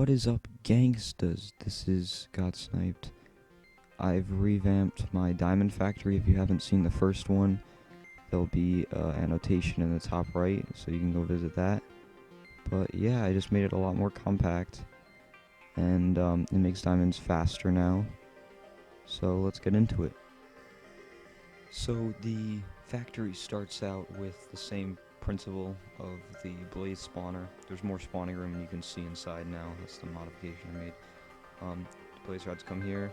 What is up, gangstas? This is Got Sniped. I've revamped my diamond factory. If you haven't seen the first one, there'll be annotation in the top right, so you can go visit that. But yeah, I just made it a lot more compact, and it makes diamonds faster now. So let's get into it. So the factory starts out with the same principle of the blaze spawner. There's more spawning room, and you can see inside now. That's the modification I made. The blaze rods come here.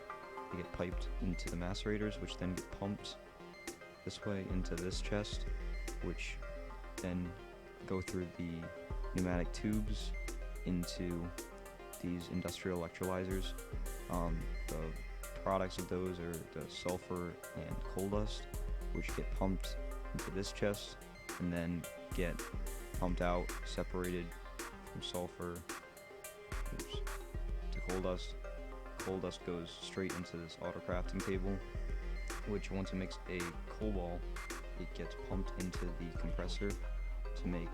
They get piped into the macerators, which then get pumped this way into this chest, which then go through the pneumatic tubes into these industrial electrolyzers. The products of those are the sulfur and coal dust, which get pumped into this chest and then get pumped out, separated from sulfur to coal dust. Coal dust goes straight into this auto crafting table, which once it makes a coal ball, it gets pumped into the compressor to make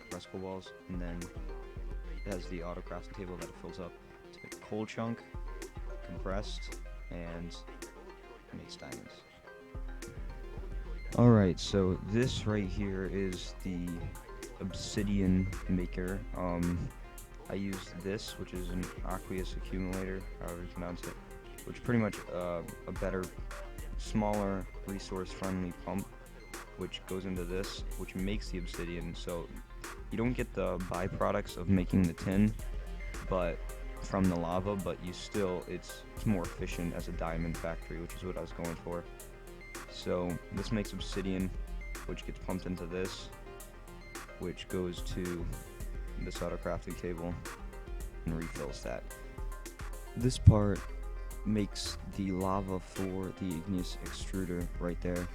compressed coal balls, and then it has the auto crafting table that it fills up to make a coal chunk, compressed, and makes diamonds. Alright, so this right here is the obsidian maker. I used this, which is an aqueous accumulator, however you pronounce it, which is pretty much a better, smaller, resource-friendly pump, which goes into this, which makes the obsidian. So you don't get the byproducts of making the tin, but from the lava, but it's more efficient as a diamond factory, which is what I was going for. So this makes obsidian, which gets pumped into this, which goes to this auto crafting table and refills that. This part makes the lava for the igneous extruder right there.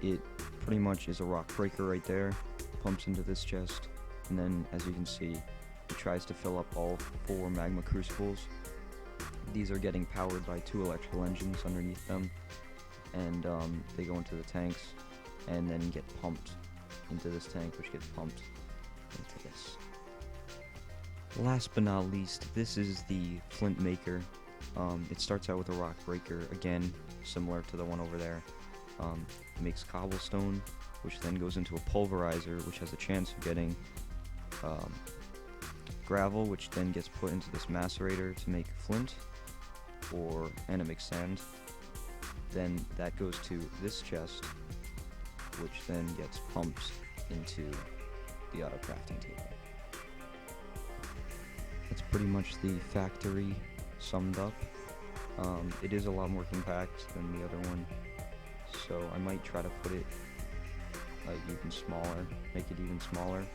It pretty much is a rock breaker right there, pumps into this chest, and then as you can see, it tries to fill up all 4 magma crucibles. These are getting powered by 2 electrical engines underneath them, and they go into the tanks and then get pumped into this tank, which gets pumped into this. Last but not least, this is the flint maker. It starts out with a rock breaker, again similar to the one over there. It makes cobblestone, which then goes into a pulverizer, which has a chance of getting gravel, which then gets put into this macerator to make flint, and it makes sand. Then that goes to this chest, which then gets pumped into the auto crafting table. That's pretty much the factory summed up. It is a lot more compact than the other one, so I might try to put it even smaller, make it even smaller.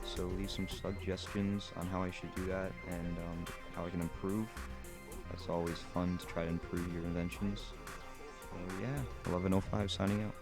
So leave some suggestions on how I should do that and how I can improve. It's always fun to try to improve your inventions. So yeah, 1105 signing out.